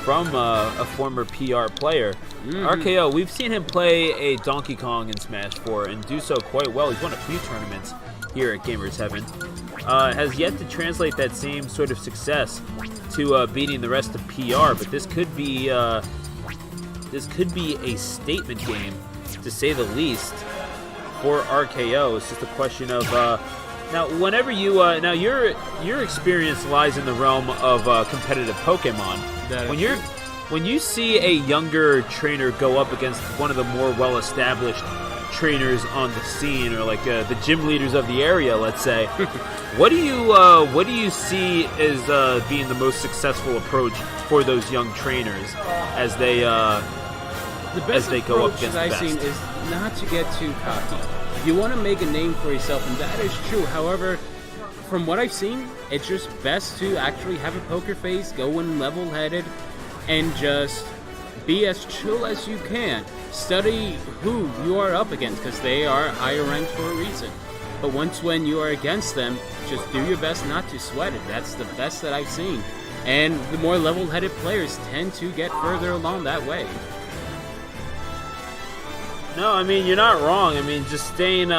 from a former PR player. RKO, we've seen him play a Donkey Kong in Smash 4 and do so quite well. He's won a few tournaments here at Gamers Heaven. Has yet to translate that same sort of success to beating the rest of PR, but this could be a statement game, to say the least, for RKO. It's just a question of now. Whenever you now your experience lies in the realm of competitive Pokemon. When you see a younger trainer go up against one of the more well-established trainers on the scene, or like the gym leaders of the area, let's say, what do you see as being the most successful approach for those young trainers as they go up against the best? I've seen is not to get too cocky. You want to make a name for yourself, and that is true. However, from what I've seen, it's just best to actually have a poker face, go in level-headed, and just be as chill as you can. Study who you are up against, because they are higher ranked for a reason. But when you are against them, just do your best not to sweat it. That's the best that I've seen. And the more level-headed players tend to get further along that way. No, I mean, you're not wrong. I mean, just staying,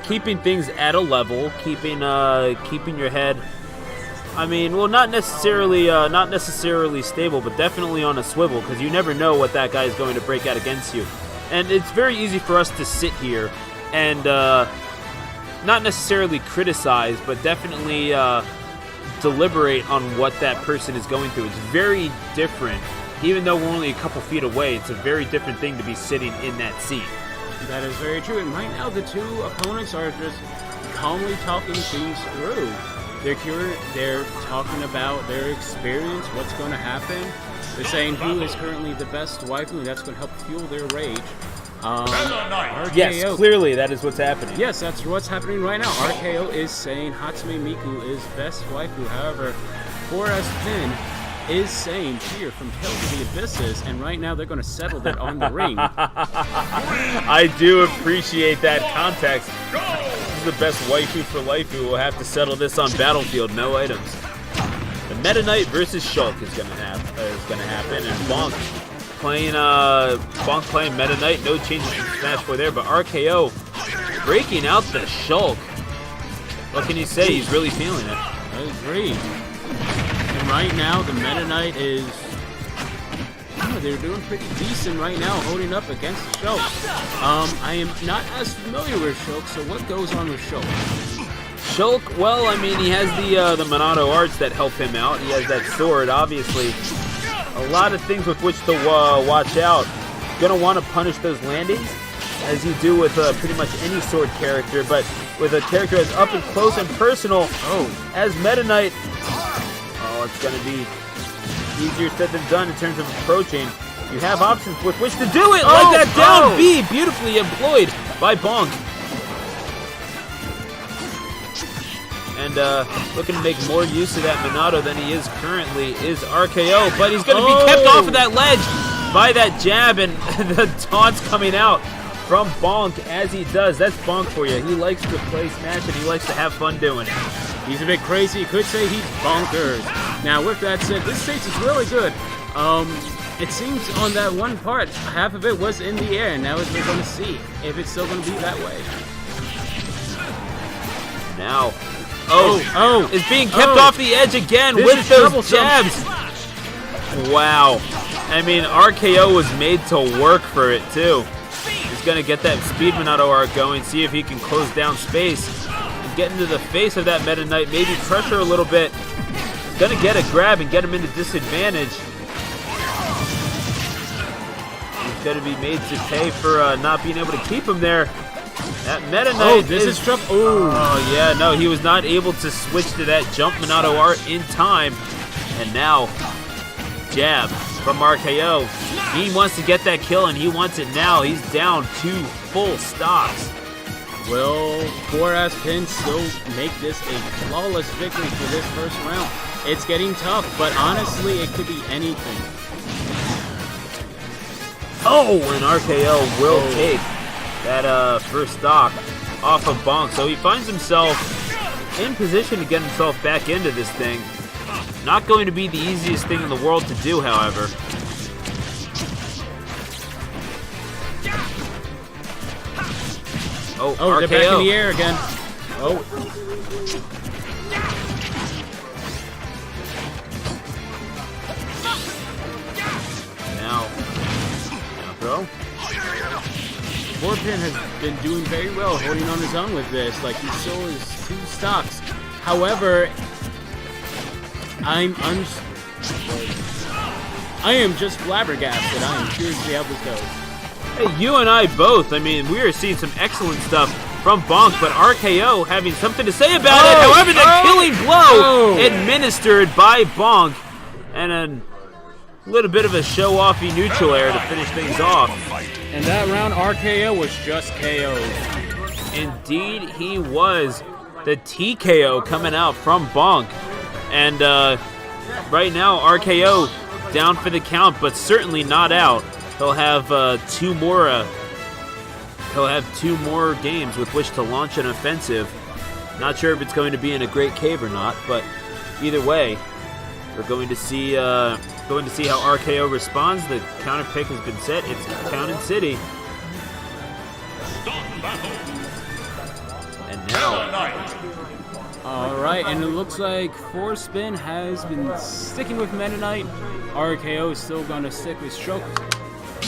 keeping things at a level, keeping your head. I mean, well, not necessarily stable, but definitely on a swivel, because you never know what that guy is going to break out against you. And it's very easy for us to sit here and not necessarily criticize, but definitely deliberate on what that person is going through. It's very different. Even though we're only a couple feet away, it's a very different thing to be sitting in that seat. That is very true. And right now, the two opponents are just calmly talking things through. They're talking about their experience, what's going to happen. They're saying who is currently the best waifu, and that's going to help fuel their rage. RKO, yes, clearly that is what's happening. Yes, that's what's happening right now. RKO is saying Hatsume Miku is best waifu. However, 4S Pin is saying Cheer from Tale to the Abysses, and right now they're going to settle that on the ring. I do appreciate that context. This is the best waifu for life. We will have to settle this on Battlefield, no items. The Meta Knight versus Shulk is going to happen, and Bonk playing Meta Knight. No changes in Smash 4 there, but RKO breaking out the Shulk. What can you say? He's really feeling it. I agree. And right now, the Meta Knight is... they're doing pretty decent right now, holding up against Shulk. I am not as familiar with Shulk, so what goes on with Shulk? Shulk, well, I mean, he has the Monado arts that help him out. He has that sword, obviously. A lot of things with which to watch out. Gonna want to punish those landings, as you do with pretty much any sword character, but with a character as up and close and personal as Meta Knight, it's gonna be easier said than done in terms of approaching. You have options with which to do it, like that down B, beautifully employed by Bonk. And looking to make more use of that Monado than he is currently is RKO, but he's going to be kept off of that ledge by that jab, and the taunts coming out from Bonk as he does. That's Bonk for you. He likes to play Smash, and he likes to have fun doing it. He's a bit crazy. You could say he's bonkers. Now, with that said, this stage is really good. It seems on that one part, half of it was in the air. Now we're going to see if it's still going to be that way. Now, is being kept off the edge again with those jabs. Wow. I mean, RKO was made to work for it, too. He's going to get that speed Monado arc going, see if he can close down space. Get into the face of that Meta Knight, maybe pressure a little bit. Gonna get a grab and get him into disadvantage. He's gonna be made to pay for not being able to keep him there. That Meta Knight this is trouble. Oh yeah, no, he was not able to switch to that jump Monado art in time. And now, jab from RKO. He wants to get that kill, and he wants it now. He's down 2 full stocks. Will 4S Pin still make this a flawless victory for this first round? It's getting tough, but honestly, it could be anything. And RKO will take that first stock off of Bonk. So he finds himself in position to get himself back into this thing. Not going to be the easiest thing in the world to do, however. Oh, RKO. They're back in the air again. Oh. Now throw. Scorpion has been doing very well, holding on his own with this. Like, he still is 2 stocks. However, I am just flabbergasted. I am curious to see how this goes. Hey, you and I both. I mean, we are seeing some excellent stuff from Bonk, but RKO having something to say about it. However, the killing blow administered by Bonk, and a little bit of a show-offy neutral air to finish things off. And that round, RKO was just KO'd. Indeed, he was. The TKO coming out from Bonk. And right now, RKO down for the count, but certainly not out. He'll have 2 more. He'll have 2 more games with which to launch an offensive. Not sure if it's going to be in a Great Cave or not, but either way, we're going to see how RKO responds. The counter pick has been set. It's Town and City. And now. Alright, and it looks like Force Spin has been sticking with Meta Knight. RKO is still going to stick with Stroke.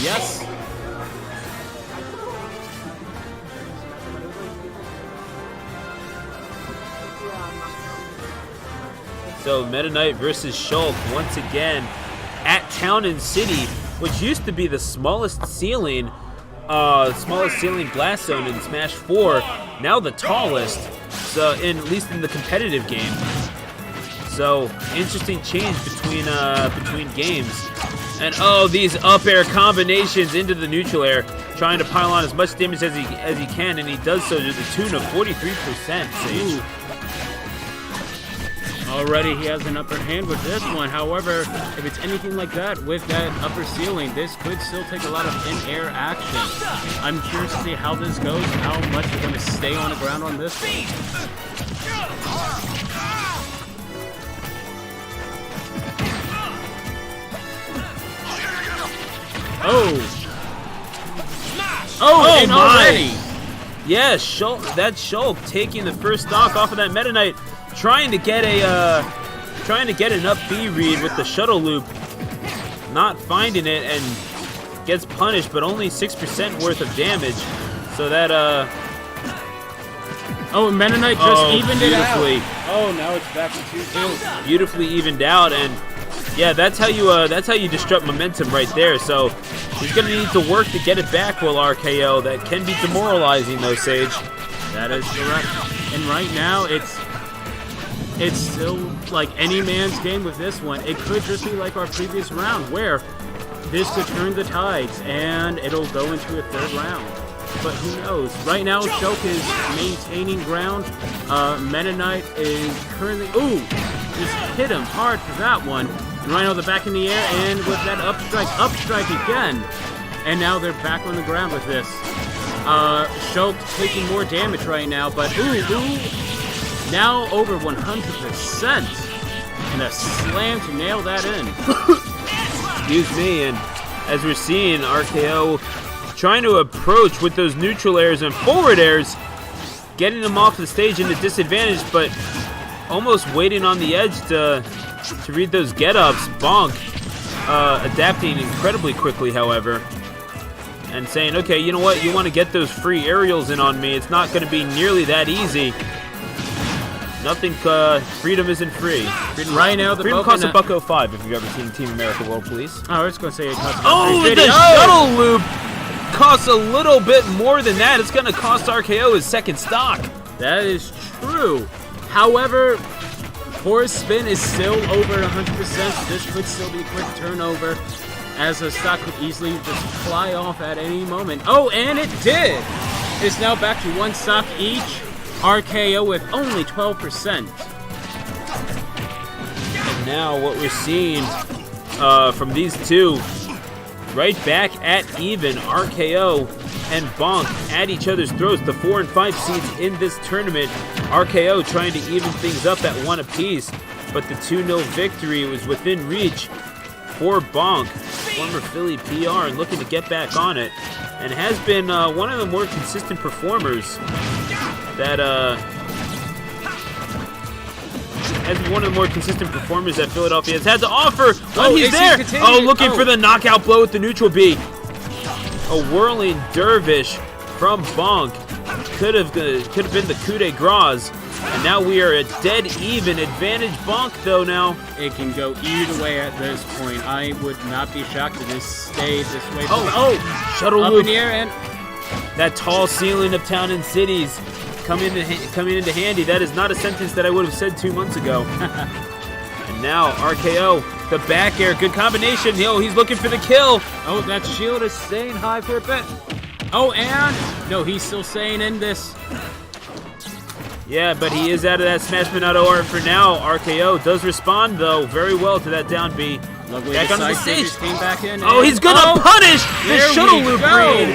Yes. So Meta Knight versus Shulk once again at Town and City, which used to be the smallest ceiling glass zone in Smash 4. Now the tallest, so at least in the competitive game. So interesting change between games. And these up air combinations into the neutral air, trying to pile on as much damage as he can, and he does so to the tune of 43%. Sage. Already he has an upper hand with this one. However, if it's anything like that with that upper ceiling, this could still take a lot of in-air action. I'm curious to see how this goes and how much you're going to stay on the ground on this one. And my. already! Yeah, that's Shulk taking the first stock off of that Meta Knight, trying to get an up B read with the shuttle loop, not finding it, and gets punished, but only 6% worth of damage. So that Meta Knight just evened it out. Beautifully. Oh, now it's back to 2-2. Beautifully evened out, and yeah, that's how you disrupt momentum right there. So he's gonna need to work to get it back. Will RKO, that can be demoralizing though, Sage. That is correct. And right now it's still like any man's game with this one. It could just be like our previous round where this could turn the tides and it'll go into a 3rd round. But who knows? Right now, Shulk is maintaining ground. Meta Knight is currently... Ooh! Just hit him hard for that one. And right now they're back in the air, and with that up strike again. And now they're back on the ground with this. Shulk taking more damage right now, but ooh! Now over 100%. And a slam to nail that in. Excuse me, and as we're seeing, RKO trying to approach with those neutral airs and forward airs, getting them off the stage into disadvantage, but almost waiting on the edge to read those get-ups. Bonk adapting incredibly quickly, however, and saying, okay, you know what, you want to get those free aerials in on me. It's not going to be nearly that easy. Nothing, freedom isn't free. Right now, the freedom costs $1.05 if you've ever seen Team America World Police. I was going to say it costs the shuttle loop costs a little bit more than that. It's going to cost RKO his 2nd stock. That is true. However, Force Spin is still over 100%, so this could still be a quick turnover, as a stock could easily just fly off at any moment. Oh, and it did! It's now back to 1 stock each. RKO with only 12%. And now what we're seeing from these two, right back at even, RKO and Bonk at each other's throats, the 4 and 5 seeds in this tournament. RKO trying to even things up at 1 apiece. but the 2-0 victory was within reach for Bonk, former Philly PR, and looking to get back on it, and has been one of the more consistent performers that Philadelphia has had to offer. Oh, he's there! Oh, looking for the knockout blow with the neutral B. A whirling dervish from Bonk could have been the coup de grace. And now we are at dead even. Advantage Bonk, though, now. It can go either way at this point. I would not be shocked if this stayed this way. Shuttle up loop. In the air, and that tall ceiling of town and cities coming into handy. That is not a sentence that I would have said 2 months ago. And now RKO, the back air, good combination. He's looking for the kill. Oh, that shield is staying high for a bit. Oh, and no, he's still staying in this. Yeah, but he is out of that Smash Monado art for now. RKO does respond, though, very well to that down B. Lovely. Back onto the stage. Came back in. Oh, he's going to punish the shuttle loop read.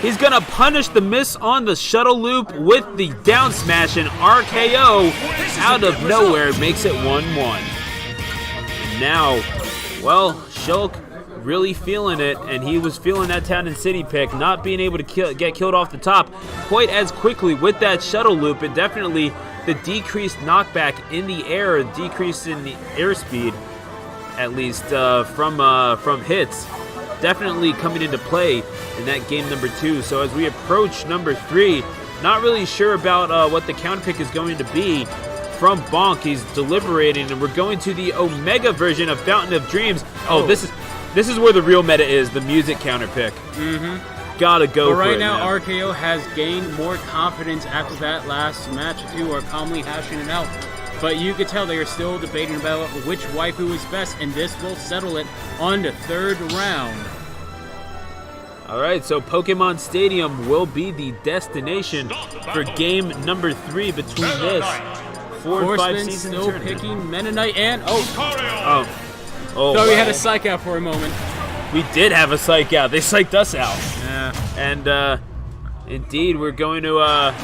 He's going to punish the miss on the shuttle loop with the down smash, and RKO, out of nowhere, makes it 1-1. And now, well, Shulk really feeling it, and he was feeling that town and city pick, not being able to get killed off the top quite as quickly with that shuttle loop, and definitely the decreased knockback in the air, decrease in the airspeed, at least from hits, definitely coming into play in that game number 2. So as we approach number 3, not really sure about what the counter pick is going to be from Bonk. He's deliberating, and we're going to the Omega version of Fountain of Dreams. Oh, this is where the real meta is, the music counter pick. Gotta go for it. But right now, RKO has gained more confidence after that last match. The two are calmly hashing it out. But you could tell they are still debating about which waifu is best, and this will settle it on the third round. All right, so Pokemon Stadium will be the destination for game number 3 between this 4 and 5 season still tournament. picking Mennonite and Oh, so we had a psych out for a moment. We did have a psych out. They psyched us out. Yeah. And indeed, we're going to